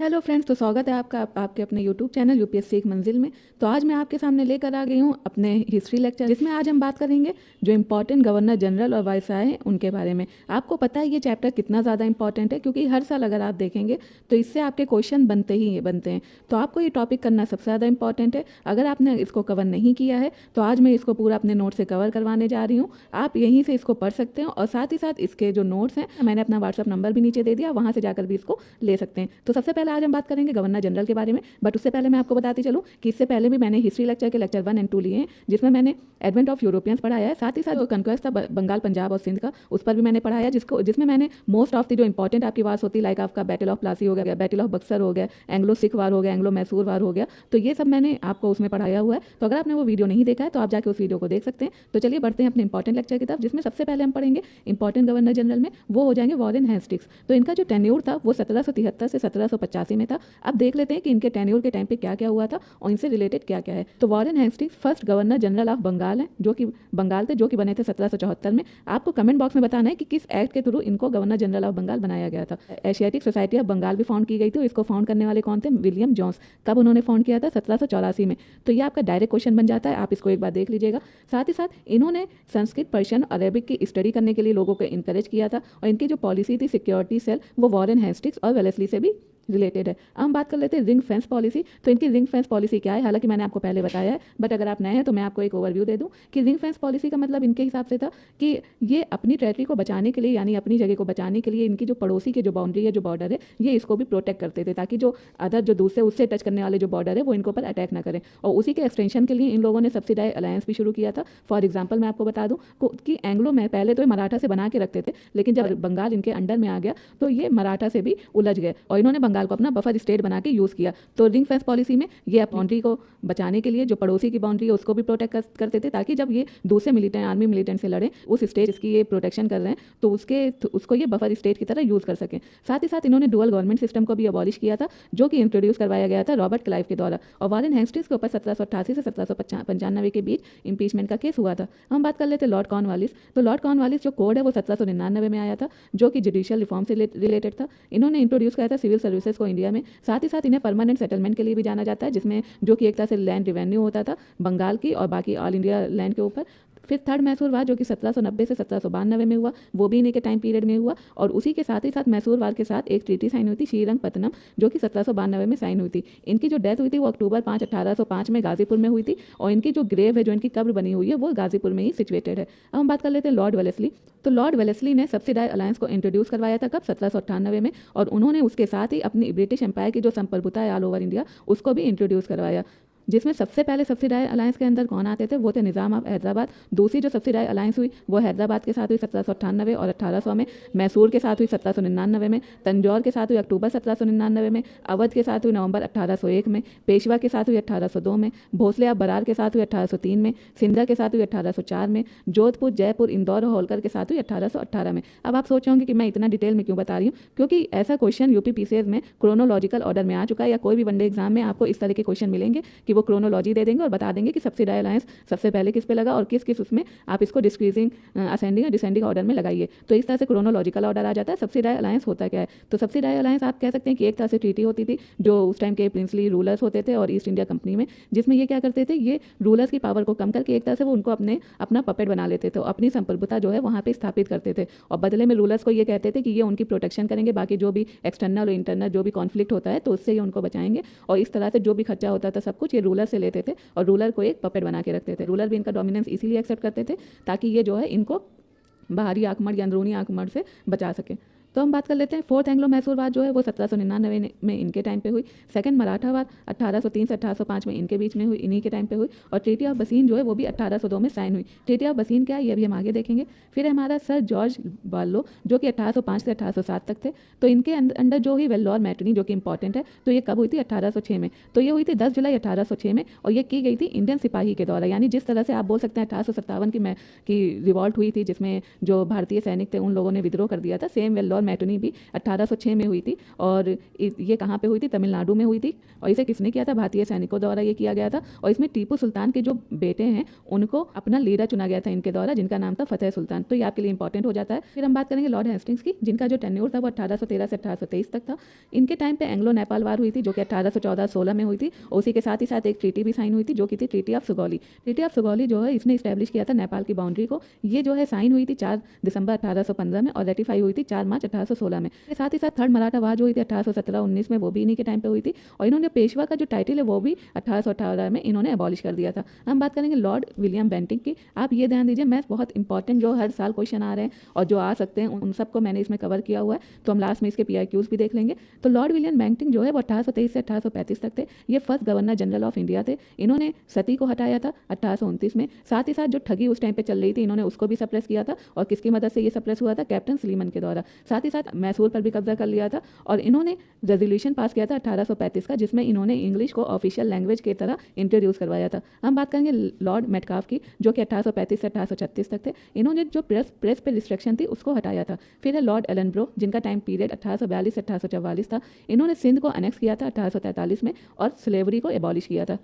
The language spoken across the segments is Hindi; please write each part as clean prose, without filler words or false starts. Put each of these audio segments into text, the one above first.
हेलो फ्रेंड्स, तो स्वागत है आपका आपके अपने यूट्यूब चैनल यूपीएससी एक मंजिल में। तो आज मैं आपके सामने लेकर आ गई हूँ अपने हिस्ट्री लेक्चर, जिसमें आज हम बात करेंगे जो इम्पोर्टेंट गवर्नर जनरल और वायसराय हैं उनके बारे में। आपको पता है ये चैप्टर कितना ज़्यादा इंपॉर्टेंट है, क्योंकि हर साल अगर आप देखेंगे तो इससे आपके क्वेश्चन बनते हैं। तो आपको ये टॉपिक करना सबसे ज़्यादा इंपॉर्टेंट है। अगर आपने इसको कवर नहीं किया है तो आज मैं इसको पूरा अपने नोट से कवर करवाने जा रही हूँ। आप यहीं से इसको पढ़ सकते हैं और साथ ही साथ इसके जो नोट्स हैं मैंने अपना व्हाट्सअप नंबर भी नीचे दे दिया, वहाँ से जाकर भी इसको ले सकते हैं। तो सबसे पहले आज हम बात करेंगे गवर्नर जनरल के बारे में। बट उससे पहले मैं आपको बताती चलूँ कि इससे पहले भी मैंने हिस्ट्री लेक्चर के लेक्चर 1 और 2 लिए हैं, जिसमें मैंने एडवेंट ऑफ यूरोपियंस पढ़ाया है। साथ ही साथ जो कन्क्वेस्ट था बंगाल, पंजाब और सिंध का, उस पर भी मैंने पढ़ाया, जिसमें मैंने मोस्ट ऑफ द जो इंपॉर्टेंट आपकी बात होती है, लाइक आपका बैटल ऑफ प्लासी हो गया, बैटल ऑफ बक्सर हो गया, एंग्लो सिख वार हो गया, एंग्लो मैसूर वार हो गया, तो ये सब मैंने आपको उसमें पढ़ाया हुआ है। तो अगर आपने वो वीडियो नहीं देखा है तो आप जाके उस वीडियो को देख सकते हैं। तो चलिए बढ़ते हैं अपने इंपॉर्टेंट लेक्चर की तरफ, जिसमें सबसे पहले हम पढ़ेंगे इंपॉर्टेंट गवर्नर जनरल में वो हो जाएंगे वॉरेन हेस्टिंग्स। तो इनका जो टेन्योर था वो 1773 से 1785 में था। अब देख लेते हैं कि इनके टेन्योर के टाइम पे क्या क्या हुआ था और इनसे रिलेटेड क्या क्या है। तो Warren Hastings first governor general of Bengal है, जो कि बंगाल थे, जो कि बने थे 1774 में। आपको कमेंट बॉक्स में बताना है कि किस एक्ट के थ्रू इनको गवर्नर जनरल ऑफ बंगाल बनाया गया था। एशियाटिक सोसाइटी ऑफ बंगाल भी फाउंड की गई थी। इसको फाउंड करने वाले कौन थे? William Jones. कब उन्होंने फाउंड किया था? 1784 में। तो ये आपका डायरेक्ट क्वेश्चन बन जाता है, आप इसको एक बार देख लीजिएगा। साथ ही साथ इन्होंने संस्कृत, पर्शियन, अरेबिक की स्टडी करने के लिए लोगों को इंकरेज किया था। और इनकी जो पॉलिसी थी सिक्योरिटी सेल, वो वॉरेन हेस्टिंग्स और वेलेस्ली से भी रिलेटेड है। अब हम बात कर लेते हैं रिंग फेंस पॉलिसी। तो इनकी रिंग फेंस पॉलिसी क्या है? हालांकि मैंने आपको पहले बताया है, बट अगर आप नए हैं तो मैं आपको एक ओवरव्यू दे दूं कि रिंग फेंस पॉलिसी का मतलब इनके हिसाब से था कि ये अपनी टेरिटरी को बचाने के लिए, यानी अपनी जगह को बचाने के लिए, इनकी जो पड़ोसी के जो बाउंड्री है, जो बॉर्डर है, ये इसको भी प्रोटेक्ट करते थे, ताकि जो अदर जो दूसरे उससे टच करने वाले जो बॉर्डर है वो इनको पर अटैक ना करें। और उसी के एक्सटेंशन के लिए इन लोगों ने सब्सिडाइज अलायंस भी शुरू किया था। फॉर एग्जाम्पल मैं आपको बता दूं कि एंग्लो में पहले तो ये मराठा से बना के रखते थे, लेकिन जब बंगाल इनके अंडर में आ गया तो ये मराठा से भी उलझ गए और इन्होंने बंगाल को अपना बफर स्टेट बना के यूज़ किया। तो रिंग फेंस पॉलिसी में ये बाउंड्री को बचाने के लिए जो पड़ोसी की बाउंड्री है उसको भी प्रोटेक्ट करते थे, ताकि जब ये दूसरे मिलिटेंट, आर्मी मिलिटेंट से लड़े, उस स्टेट जिसकी ये प्रोटेक्शन कर रहे हैं, तो उसको ये बफर स्टेट की तरह यूज़ कर सकें। साथ ही साथ इन्होंने डुअल गवर्नमेंट सिस्टम को भी अबॉलिश किया था, जो कि इंट्रोड्यूस करवाया गया था रॉबर्ट क्लाइव के द्वारा। और वॉरेन हेस्टिंग्स के ऊपर 1788 से 1795 के बीच इंपीचमेंट का केस हुआ था। हम बात कर लेते हैं लॉर्ड कॉर्नवालिस। तो लॉर्ड कॉर्नवालिस जो कोड है वो 1799 में आया था, जो कि जुडिशियल रिफॉर्म से रिलेटेड था। इन्होंने इंट्रोड्यूस किया था सिविल सर्विसेज को इंडिया में। साथ ही साथ इन्हें परमानेंट सेटलमेंट के लिए भी जाना जाता है, जिसमें जो कि एक तरह से लैंड रिवेन्यू होता था बंगाल की और बाकी ऑल इंडिया लैंड के ऊपर। फिर थर्ड मैसूर वार, जो कि 1790 से 1792 में हुआ, वो भी इन्हीं के टाइम पीरियड में हुआ। और उसी के साथ ही साथ मैसूर वार के साथ एक ट्रीटी साइन हुई थी, श्रीरंगपत्तनम, जो कि 1792 में साइन हुई थी। इनकी जो डेथ हुई थी वो अक्टूबर 5, 1805 में गाजीपुर में हुई थी। और इनकी जो ग्रेव है, जो इनकी कब्र बनी हुई है, वो गाजीपुर में ही सिचुएटेड है। अब हम बात कर लेते हैं लॉर्ड वेलेस्ली। तो लॉर्ड वेलेस्ली ने सब्सिडाइज अलायंस को इंट्रोड्यूस करवाया था, कब? 1798 में। और उन्होंने उसके साथ ही अपनी ब्रिटिश एम्पायर की जो संप्रभुता है ऑल ओवर इंडिया, उसको भी इंट्रोड्यूस करवाया। जिसमें सबसे पहले सब्सिडाइज अलायंस के अंदर कौन आते थे? वो थे निज़ाम ऑफ हैदराबाद। दूसरी जो सब्सिडाइज अलायंस हुई वो हैदराबाद के साथ हुई 1798 और 1800 में। मैसूर के साथ हुई 1799 में। तंजौर के साथ हुई अक्टूबर 1799 में। अवध के साथ हुई नवंबर 1801 में। पेशवा के साथ हुई 1802 में। भोसले ऑफ बरार के साथ हुई 1803 में। सिंधा के साथ हुई 1804 में। जोधपुर, जयपुर, इंदौर और होलकर के साथ हुई 1818 में। अब आप सोच होंगे कि मैं इतना डिटेल में क्यों बता रही हूँ, क्योंकि ऐसा क्वेश्चन यूपी पीसीएस में क्रोनोलॉजिकल ऑर्डर में आ चुका है, या कोई भी वनडे एग्जाम में आपको इस तरह के क्वेश्चन मिलेंगे कि वो क्रोनोलॉजी दे देंगे और बता देंगे कि सब्सिडाइज अलायंस सबसे पहले किस पे लगा और किस किस उसमें आप इसको डिक्रीजिंग, असेंडिंग और डिसेंडिंग ऑर्डर में लगाइए। तो इस तरह से क्रोनोलॉजिकल ऑर्डर आ जाता है। सब्सिडाइज अलायंस होता क्या है? तो सब्सिडाइज अलायंस आप कह सकते हैं कि एक तरह से ट्रीटी होती थी जो उस टाइम के प्रिंसली रूलर्स होते थे और ईस्ट इंडिया कंपनी में, जिसमें ये क्या करते थे, ये रूलर्स की पावर को कम करके एक तरह से वो उनको अपना पपेट बना लेते थे, अपनी संप्रभुता जो है वहाँ पे स्थापित करते थे। और बदले में रूलर्स को ये कहते थे कि ये उनकी प्रोटेक्शन करेंगे, बाकी जो भी एक्सटर्नल और इंटरनल जो भी कॉन्फ्लिक्ट होता है तो उससे ये उनको बचाएंगे। और इस तरह से जो भी खर्चा होता था सब कुछ ये रूलर से लेते थे और रूलर को एक पपेट बना के रखते थे। रूलर भी इनका डोमिनेंस इसीलिए एक्सेप्ट करते थे ताकि ये जो है इनको बाहरी आक्रमण या अंदरूनी आक्रमण से बचा सके। तो हम बात कर लेते हैं फोर्थ एंग्लो मैसूर वार जो है वो 1799 में इनके टाइम पे हुई। सेकंड मराठा वार 1803 से 1805 में इनके बीच में हुई, इन्हीं के टाइम पे हुई। और ट्रीटी ऑफ बसीन जो है वो भी 1802 में साइन हुई। ट्रीटी ऑफ बसीन क्या है ये भी हम आगे देखेंगे। फिर हमारा सर जॉर्ज बार्लो, जो कि 1805 से 1807 तक थे। तो इनके अंडर जो हुई वेल्लोर मैट्रिनी, जो कि इंपॉर्टेंट है, तो ये कब हुई थी? 1806 में। तो ये हुई थी 10 जुलाई 1806 में और ये की गई थी इंडियन सिपाही के द्वारा। यानी जिस तरह से आप बोल सकते हैं 1857 की रिवॉल्ट हुई थी, जिसमें जो भारतीय सैनिक थे उन लोगों ने विद्रोह कर दिया था, सेम वेल्लोर मैटनी भी 1806 में हुई थी। और ये कहाँ पे हुई थी? तमिलनाडु में हुई थी। और इसे किसने किया था? भारतीय सैनिकों द्वारा ये किया गया था। और इसमें टीपू सुल्तान के जो बेटे हैं उनको अपना लीडर चुना गया था इनके द्वारा, जिनका नाम था फतेह सुल्तान। तो ये आपके लिए इंपॉर्टेंट हो जाता है। फिर हम बात करेंगे लॉर्ड हेस्टिंग्स की, जिनका जो टेन्योर था वो 1813 से 1823 तक था। इनके टाइम पे एंग्लो नेपाल वार हुई थी, जो कि 1814-16 में हुई थी। और उसी के साथ ही साथ एक ट्रीटी भी साइन हुई थी, जो कि थी treaty of Sugauli. Treaty of Sugauli जो है इसने इस्टेब्लिश किया था नेपाल की बाउंड्री को। ये जो है साइन हुई थी 4 दिसंबर 1815 में और रेटिफाई हुई थी 4 मार्च 1816 में। साथ ही साथ थर्ड मराठा वार जो हुई थी 1817-19 में, वो भी इन्हीं के टाइम पे हुई थी। और इन्होंने पेशवा का जो टाइटल है वो भी 1818 में इन्होंने अबॉलिश कर दिया था। हम बात करेंगे लॉर्ड विलियम बेंटिंक की। आप ये ध्यान दीजिए, मैथ्स बहुत इंपॉर्टेंट जो हर साल क्वेश्चन आ रहे हैं और जो आ सकते हैं उन सबको मैंने इसमें कवर किया हुआ है। तो हम लास्ट में इसके PIQs भी देख लेंगे। तो लॉर्ड विलियम बेंटिंक जो है वो 1823 से 1835 तक थे। ये first governor general of India थे। इन्होंने सती को हटाया था 1829 में। साथ ही साथ जो ठगी उस टाइम पे चल रही थी इन्होंने उसको भी सप्रेस किया था। और किसकी मदद से ये सप्रेस हुआ था? कैप्टन सलीमन के द्वारा। साथ ही साथ मैसूर पर भी कब्जा कर लिया था। और इन्होंने रेजोल्यूशन पास किया था 1835 का, जिसमें इन्होंने इंग्लिश को ऑफिशियल लैंग्वेज की तरह इंट्रोड्यूस करवाया था। हम बात करेंगे लॉर्ड मेटकाफ की, जो कि 1835 से 1836 तक थे। इन्होंने जो प्रेस पे रिस्ट्रिक्शन थी उसको हटाया था। फिर है लॉर्ड एलनब्रो, जिनका टाइम पीरियड 1842 से 1844 था। इन्होंने सिंध को अनेक्स किया था 1843 में और स्लेवरी को एबॉलिश किया था।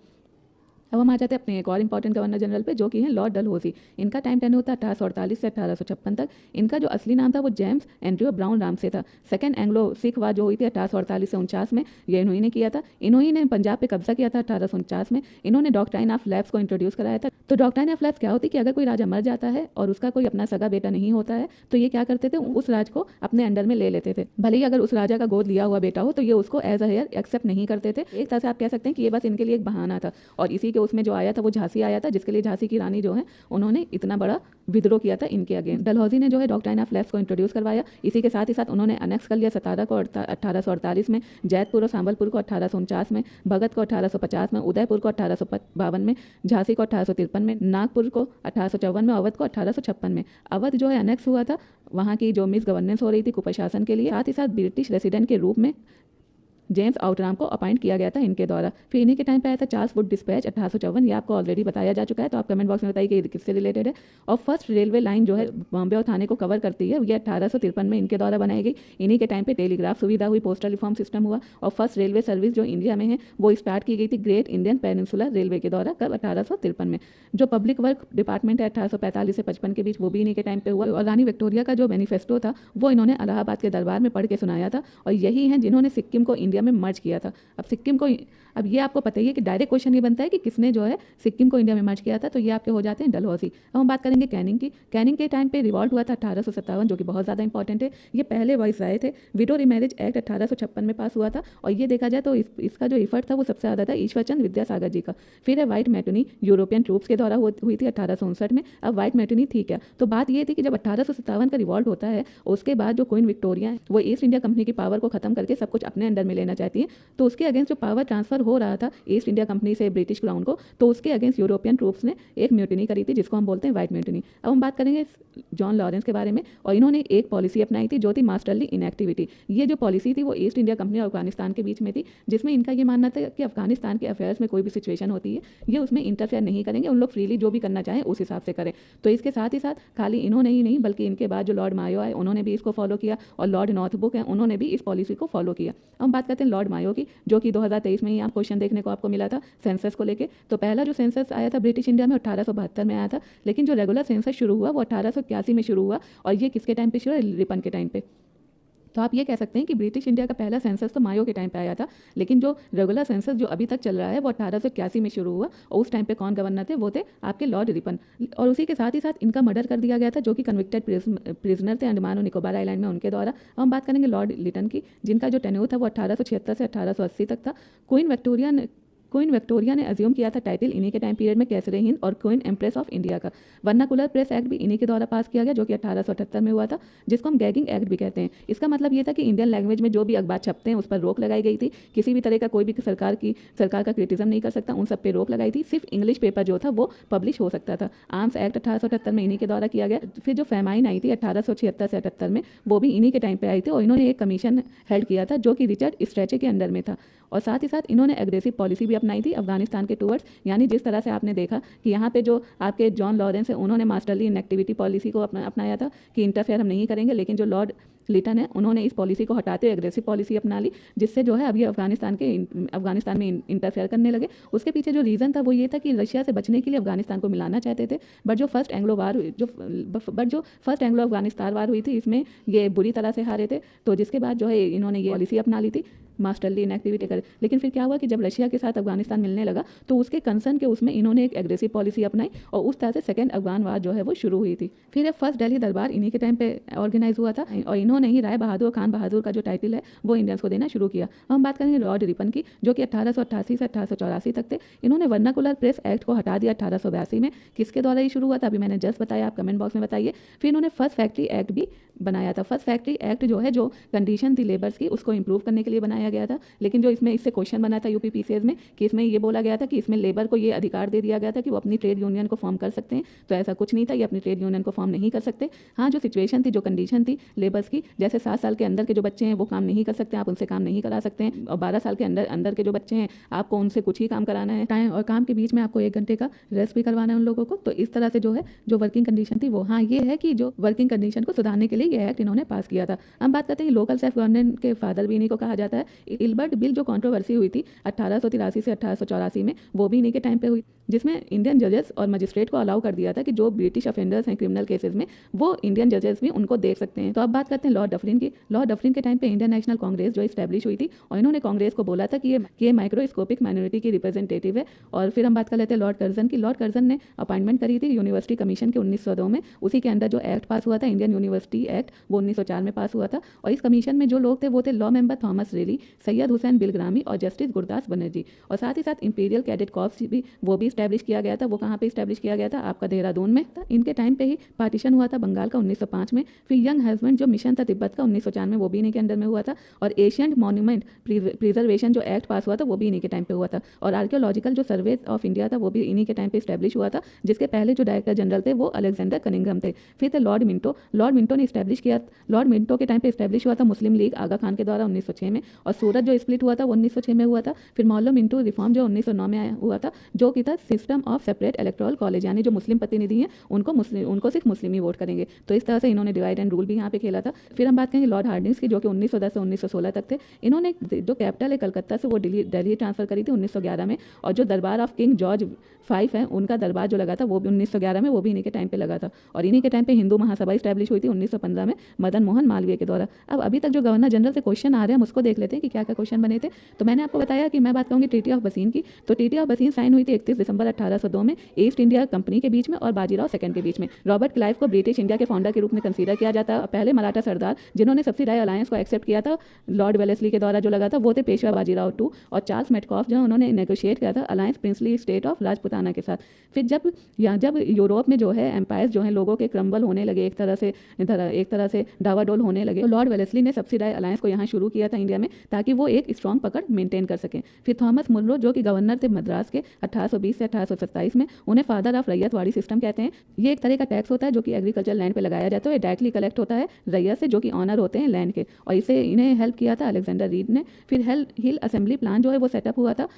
अब हम आ जाते हैं अपने एक और इंपॉर्टेंट गवर्नर जनरल पे, जो कि हैं लॉर्ड डलहौजी। इनका टाइम टेन्योर था 1848 से 1856 तक। इनका जो असली नाम था वो जेम्स एंड्रयू ब्राउन रामसे था। सेकंड एंग्लो सिख वार जो हुई थी 1848 से 49 में, ये इन्होंने ने किया था। इन्होंने ने पंजाब पे कब्जा किया था 1849 में। इन्होंने डॉक्ट्राइन ऑफ लैप्स को इंट्रोड्यूस कराया था। तो डॉक्ट्राइन ऑफ लैप्स क्या होती है कि अगर कोई राजा मर जाता है और उसका कोई अपना सगा बेटा नहीं होता है, तो ये क्या करते थे? उस राज को अपने अंडर में ले लेते थे। भले ही अगर उस राजा का गोद लिया हुआ बेटा हो, तो ये उसको एज अ हेयर एक्सेप्ट नहीं करते थे। एक तरह से आप कह सकते हैं कि ये बस इनके लिए एक बहाना था। और इसी के उसमें जो आया था वो झांसी आया था, जिसके लिए झांसी की रानी जो है उन्होंने इतना बड़ा विद्रोह किया था इनके अगेंस्ट। डलहौजी ने जो है डॉक्ट्राइन ऑफ लैप्स को इंट्रोड्यूस करवाया। इसी के साथ ही साथ उन्होंने अनेक्स कर लिया सतारा को 1848 में, जैतपुर और सांबलपुर को 1849 में, भगत को 1850 में, उदयपुर को 1852 में, झांसी को 1853 में, नागपुर को 1854 में, अवध को 1856 में। अवध जो है अनेक्स हुआ था वहाँ की जो मिस गवर्नेंस हो रही थी कुप्रशासन के लिए। साथ ही साथ ब्रिटिश रेसिडेंट के रूप में जेम्स आउटराम को अपॉइंट किया गया था इनके द्वारा। फिर इन्हीं के टाइम पे आया था चार्ल्स वुड डिस्पैच 1854। ये आपको ऑलरेडी बताया जा चुका है, तो आप कमेंट बॉक्स में बताइए कि ये किससे रिलेटेड है। और फर्स्ट रेलवे लाइन जो है बॉम्बे और थाने को कवर करती है, ये 1853 में इनके द्वारा बनाई गई। इन्हीं के टाइम पे टेलीग्राफ सुविधा हुई, पोस्टल रिफॉर्म सिस्टम हुआ और फर्स्ट रेलवे सर्विस जो इंडिया में है वो स्टार्ट की गई थी ग्रेट इंडियन पेनिनसुलर रेलवे के द्वारा। कब? 1853 में। जो पब्लिक वर्क डिपार्टमेंट है 1845 से 55 के बीच, वो भी इन्हीं के टाइम पे हुआ। और रानी विक्टोरिया का जो मैनिफेस्टो था वो इन्होंने इलाहाबाद के दरबार में पढ़ के सुनाया था। और यही हैं जिन्होंने सिक्किम को इंडिया में मर्ज किया था। अब सिक्किम को, अब ये आपको पता ही है कि डायरेक्ट क्वेश्चन ये बनता है कि किसने जो है सिक्किम को इंडिया में मर्ज किया था, तो ये आपके हो जाते हैं डलहौजी। अब हम बात करेंगे कैनिंग की। कैनिंग के टाइम पे रिवॉल्ट हुआ था 1857, जो कि बहुत ज़्यादा इंपॉर्टेंट है। ये पहले वाइसराय थे। विडो रिमैरिज एक्ट 1856 में पास हुआ था। और ये देखा जाए तो इसका जो इफर्ट था वो सबसे ज़्यादा था ईश्वरचंद विद्यासागर जी का। फिर है व्हाइट मैटनी, यूरोपियन ट्रूप्स के द्वारा हुई थी 1859 में। अब व्हाइट मैटनी थी क्या? तो बात ये थी कि जब 1857 का रिवॉल्ट होता है, उसके बाद जो क्वीन विक्टोरिया है वो ईस्ट इंडिया कंपनी की पावर को खत्म करके सब कुछ अपने अंडर में लेना चाहती है। तो उसके अगेंस्ट जो पावर ट्रांसफर हो रहा था ईस्ट इंडिया कंपनी से ब्रिटिश क्राउन को, तो उसके अगेंस्ट यूरोपियन ट्रूप्स ने एक म्यूटिनी करी थी, जिसको हम बोलते हैं व्हाइट म्यूटिनी। अब हम बात करेंगे जॉन लॉरेंस के बारे में। और इन्होंने एक पॉलिसी अपनाई थी जो थी मास्टरली इनएक्टिविटी। ये जो पॉलिसी थी वो ईस्ट इंडिया कंपनी और अफगानिस्तान के बीच में थी, जिसमें इनका ये मानना था कि अफगानिस्तान के अफेयर्स में कोई भी सिचुएशन होती है ये उसमें इंटरफेयर नहीं करेंगे, उन लोग फ्रीली जो भी करना चाहें उस हिसाब से करें। तो इसके साथ ही साथ खाली इन्होंने ही नहीं बल्कि इनके बाद जो लॉर्ड मायो आए उन्होंने भी इसको फॉलो किया, और लॉर्ड नॉर्थब्रुक है उन्होंने भी इस पॉलिसी को फॉलो किया। अब हम बात करते हैं लॉर्ड मायो की, जो कि 2023 में ही आप क्वेश्चन देखने को आपको मिला था सेंसस को लेके। तो पहला जो सेंसस आया था ब्रिटिश इंडिया में 1872 में आया था, लेकिन जो रेगुलर सेंसस शुरू हुआ वो 1881 में शुरू हुआ। और ये किसके टाइम पे शुरू हुआ? रिपन के टाइम पे। तो आप ये कह सकते हैं कि ब्रिटिश इंडिया का पहला सेंसस तो मायो के टाइम पे आया था, लेकिन जो रेगुलर सेंसस जो अभी तक चल रहा है वो 1881 में शुरू हुआ। और उस टाइम पे कौन गवर्नर थे? वो थे आपके लॉर्ड रिपन। और उसी के साथ ही साथ इनका मर्डर कर दिया गया था, जो कि कन्विक्टेड प्रिजनर थे अंडमान और निकोबार आइलैंड में, उनके द्वारा। अब हम बात करेंगे लॉर्ड लिटन की, जिनका जो टेन्योर था वो 1876 से 1880 तक था। क्वीन विक्टोरिया ने अज्यूम किया था टाइटल इन्हीं के टाइम पीरियड में कैसरे हिंद और क्वीन एम्प्रेस ऑफ इंडिया का। वर्नाकुलर प्रेस एक्ट भी इन्हीं के द्वारा पास किया गया, जो कि 1878 में हुआ था, जिसको हम गैगिंग एक्ट भी कहते हैं। इसका मतलब ये था कि इंडियन लैंग्वेज में जो भी अखबार छपते हैं उस पर रोक लगाई गई थी। किसी भी तरह का कोई भी सरकार का क्रिटिसिज्म नहीं कर सकता, उन सब पे रोक लगाई थी। सिर्फ इंग्लिश पेपर जो था वो पब्लिश हो सकता था। आर्म्स एक्ट 1878 में इन्हीं के द्वारा किया गया। फिर जो फेमाइन आई थी 1876 से 78 में, वो भी इन्हीं के टाइम पे आई थी। और इन्होंने एक कमीशन हेल्ड किया था जो कि रिचर्ड स्ट्रेचे के अंडर में था। और साथ ही साथ इन्होंने एग्रेसिव पॉलिसी भी अपनाई थी अफगानिस्तान के टूवर्ड्स, यानी जिस तरह से आपने देखा कि यहाँ पे जो आपके जॉन लॉरेंस है उन्होंने मास्टरली इनएक्टिविटी पॉलिसी को अपनाया था कि इंटरफेयर हम नहीं करेंगे, लेकिन जो लॉर्ड लिटन है उन्होंने इस पॉलिसी को हटाते हुए एग्रेसिव पॉलिसी अपना ली, जिससे जो है अभी अफगानिस्तान में इंटरफेयर करने लगे। उसके पीछे जो रीज़न था वो ये था कि रशिया से बचने के लिए अफगानिस्तान को मिलाना चाहते थे, बट जो फर्स्ट एंग्लो अफगानिस्तान वार हुई थी इसमें ये बुरी तरह से हारे थे, तो जिसके बाद जो है इन्होंने ये पॉलिसी अपना ली थी मास्टरली इनएक्टिविटी कर। लेकिन फिर क्या हुआ कि जब रशिया के साथ अफगानिस्तान मिलने लगा तो उसके कंसर्न के उसमें इन्होंने एक एग्रेसिव पॉलिसी अपनाई और उस तरह से सेकेंड अफगान वार जो है वो शुरू हुई थी। फिर ये फर्स्ट दिल्ली दरबार इन्हीं के टाइम पे ऑर्गेनाइज हुआ था और इन्होंने ही राय बहादुर और खान बहादुर का जो टाइटल है वो इंडियंस को देना शुरू किया। हम बात करेंगे लॉर्ड रिपन की, जो कि 1888 से 1884 तक थे। इन्होंने वर्नाकुलर प्रेस एक्ट को हटा दिया 1882 में। किसके द्वारा ये शुरू हुआ था अभी मैंने जस्ट बताया, आप कमेंट बॉक्स में बताइए। फिर इन्होंने फर्स्ट फैक्ट्री एक्ट भी बनाया था। फर्स्ट फैक्ट्री एक्ट जो है, जो कंडीशन थी लेबर्स की उसको इंप्रूव करने के लिए बनाया गया था, लेकिन जो इसमें इससे क्वेश्चन बना था यूपी पीसीएस में कि इसमें ये बोला गया था कि इसमें लेबर को ये अधिकार दे दिया गया था कि वो अपनी ट्रेड यूनियन को फॉर्म कर सकते हैं, तो ऐसा कुछ नहीं था, ये अपनी ट्रेड यूनियन को फॉर्म नहीं कर सकते। हाँ, जो सिचुएशन थी, जो कंडीशन थी लेबर्स की, जैसे 7 साल के अंदर के जो बच्चे हैं वो काम नहीं कर सकते, आप उनसे काम नहीं करा सकते हैं, और 12 साल के अंदर के जो बच्चे हैं आपको उनसे कुछ ही काम कराना है टाइम, और काम के बीच में आपको 1 घंटे का रेस्ट भी करवाना है उन लोगों को। तो इस तरह से जो है जो वर्किंग कंडीशन थी वो, हाँ ये है कि जो वर्किंग कंडीशन को सुधारने के लिए ये एक्ट इन्होंने पास किया था। हम बात करते हैं लोकल सेल्फ गवर्नमेंट के फादर भी इन्हीं को कहा जाता है। इल्बर्ट बिल जो कंट्रोवर्सी हुई थी 1883 से 1884 में, वो भी इन्हीं के टाइम पे हुई, जिसमें इंडियन जजेस और मजिस्ट्रेट को अलाउ कर दिया था कि जो ब्रिटिश ऑफेंडर्स हैं क्रिमिनल केसेस में वो इंडियन जजेस भी उनको देख सकते हैं। तो अब बात करते हैं लॉर्ड डफरिन की। लॉर्ड डफरिन के टाइम पे इंडियन नेशनल कांग्रेस जो इस्टेब्लिश हुई थी और इन्होंने कांग्रेस को बोला था कि ये माइक्रोस्कोपिक माइनॉरिटी की रिप्रेजेंटेटिव है। और फिर हम बात कर लेते हैं लॉर्ड कर्जन की। लॉर्ड कर्जन ने अपॉइंटमेंट करी थी यूनिवर्सिटी कमीशन के 1902 में, उसी के अंदर जो एक्ट पास हुआ था इंडियन यूनिवर्सिटी एक्ट, वो 1904 में पास हुआ था। और इस कमीशन में जो लोग थे वो थे लॉ मेंबर थॉमस रेली, सैयद हुसैन बिलग्रामी और जस्टिस गुरदास बनर्जी। और साथ ही साथ इंपीरियल कैडेट कॉर्प्स भी इस्टेब्लिश किया गया था। वो कहाँ पे इस्टेब्लिश किया गया था? आपका देहरादून में था। इनके टाइम पे ही पार्टीशन हुआ था बंगाल का 1905 में। फिर यंग हस्बैंड जो मिशन था तिब्बत का 1904 में, वो भी इन्हीं के अंडर में हुआ था। और एशियंट मॉन्यूमेंट प्रिजर्वेशन जो एक्ट पास हुआ था वो भी इन्हीं के टाइम पे हुआ था। और आर्कियोलॉजिकल जो सर्वे ऑफ इंडिया था वो भी इन्हीं के टाइम पे इस्टेब्लिश हुआ था, जिसके पहले जो डायरेक्टर जनरल थे वो अलेक्जेंडर कनिंघम थे। फिर थे लॉर्ड मिंटो। लॉर्ड मिंटो ने इस्टेब्लिश किया, लॉर्ड मिंटो के टाइम पे इस्टेब्लिश हुआ था मुस्लिम लीग आगा खान के द्वारा 1906 में। और सूरत जो स्प्लिट हुआ था वो 1906 में हुआ था। फिर मौलवी मिंटो रिफॉर्म जो 1909 में हुआ था, जो कि था system of separate electoral college, यानी जो मुस्लिम प्रतिनिधि हैं उनको सिर्फ मुस्लिम ही वोट करेंगे। तो इस तरह से इन्होंने डिवाइड एंड रूल भी यहाँ पे खेला था। फिर हम बात करेंगे लॉर्ड हार्डिंग्स की, जो कि 1910 से 1916 तक थे। इन्होंने जो कैपिटल है कलकत्ता से वो दिल्ली ट्रांसफर करी थी 1911 में। और जो दरबार ऑफ किंग जॉर्ज 5 है उनका दरबार जो लगा था वो भी 1911 में, वो भी इन्हीं के टाइम पे लगा था। और इन्हीं के टाइम पे हिंदू महासभा स्टैब्लिश हुई थी 1915 में मदन मोहन मालवीय के द्वारा। अब अभी तक जो गवर्नर जनरल से क्वेश्चन आ रहे हैं हम उसको देख लेते हैं कि क्या क्या क्वेश्चन बने थे। तो मैंने आपको बताया कि मैं बात करूँगी ट्रीटी ऑफ बसीन की। तो ट्रीटी ऑफ बसीन साइन हुई थी 31 दिसंबर 1802 में ईस्ट इंडिया कंपनी के बीच में और बाजीराव सेकंड के बीच में। रॉबर्ट क्लाइव को ब्रिटिश इंडिया के फाउंडर के रूप में कंसीडर किया जाता है। पहले मराठा सरदार जिन्होंने सब्सिडाइज अलायंस को एक्सेप्ट किया था लॉर्ड वेलेस्ली के द्वारा जो लगा था वो थे पेशवा बाजीराव टू और चार्ल्स मेटकॉफ, जो उन्होंने नेगोशिएट किया था alliance princely state of Rajputana के साथ। फिर जब यूरोप में जो है एम्पायर्स जो है लोगों के क्रम्बल होने लगे, एक तरह से डावाडोल होने लगे, तो लॉर्ड वेलेस्ली ने सब्सिडाइज अलायंस को यहाँ शुरू किया था इंडिया में, ताकि वो एक स्ट्रॉन्ग पकड़ मेंटेन कर सकें। फिर थॉमस मुनरो जो कि गवर्नर थे मद्रास के 1820 से 1827 में, उन्हें फादर ऑफ रैयतवाड़ी सिस्टम कहते हैं। ये एक तरह का टैक्स होता है जो कि एग्रीकल्चर लैंड पे लगाया जाता है, डायरेक्टली कलेक्ट होता है रैयत से जो कि ऑनर होते हैं लैंड के, और इन्हें हेल्प किया था अलेक्जेंडर रीड ने। फिर हिल असेंबली प्लान जो है वो सेटअप हुआ था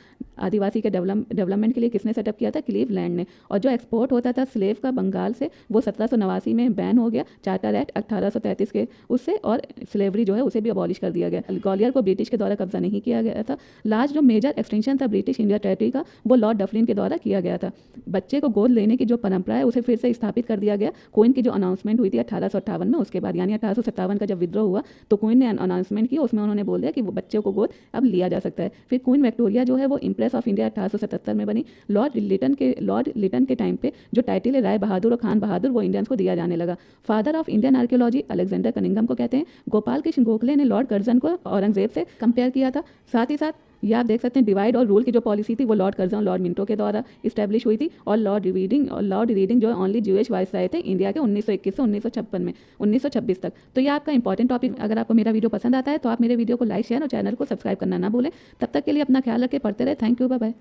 आदिवासी के डेवलपमेंट के लिए। किसने सेटअप किया था? क्लीवलैंड ने। और जो एक्सपोर्ट होता था स्लेव का बंगाल से वो 1789 में बैन हो गया चार्टर एक्ट 1833 के उससे, और स्लेवरी जो है उसे भी अबॉलिश कर दिया गया। ग्वालियर को ब्रिटिश के द्वारा कब्जा नहीं किया गया था। लास्ट जो मेजर एक्सटेंशन था ब्रिटिश इंडिया टेरिटरी का वो लॉर्ड डफरिन के द्वारा किया गया था। बच्चे को गोद लेने की जो परंपरा है उसे फिर से स्थापित कर दिया गया। क्वीन की जो अनाउंसमेंट हुई थी 1858 में, उसके बाद यानी 1857 का जब विद्रोह हुआ तो क्वीन ने अनाउंसमेंट की, उसमें उन्होंने बोल दिया कि वो बच्चे को गोद अब लिया जा सकता है। फिर क्वीन विक्टोरिया जो है वो इम्प्रेस ऑफ इंडिया 1877 में बनी। लॉर्ड लिटन के टाइम पे जो टाइटल है राय बहादुर और खान बहादुर वो इंडियंस को दिया जाने लगा। Father of Indian archaeology Alexander Cunningham को कहते हैं। गोपाल कृष्ण गोखले ने लॉर्ड कर्जन को औरंगजेब से कंपेयर किया था। साथ ही साथ ये आप देख सकते हैं डिवाइड और रूल की जो पॉलिसी थी वो लॉर्ड कर्जन और लॉर्ड मिंटो के द्वारा इस्टेब्लिश हुई थी। और लॉर्ड रीडिंग जो ओनली ज्यूइश वायसराय थे इंडिया के 1921 से 1956 में 1926 तक। तो ये आपका इंपॉर्टेंट टॉपिक। अगर आपको मेरा वीडियो पसंद आता है तो आप मेरे वीडियो को लाइक शेयर और चैनल को सब्सक्राइब करना ना भूलें। तब तक के लिए अपना ख्याल रखें, पढ़ते रहे। Thank you, bye bye.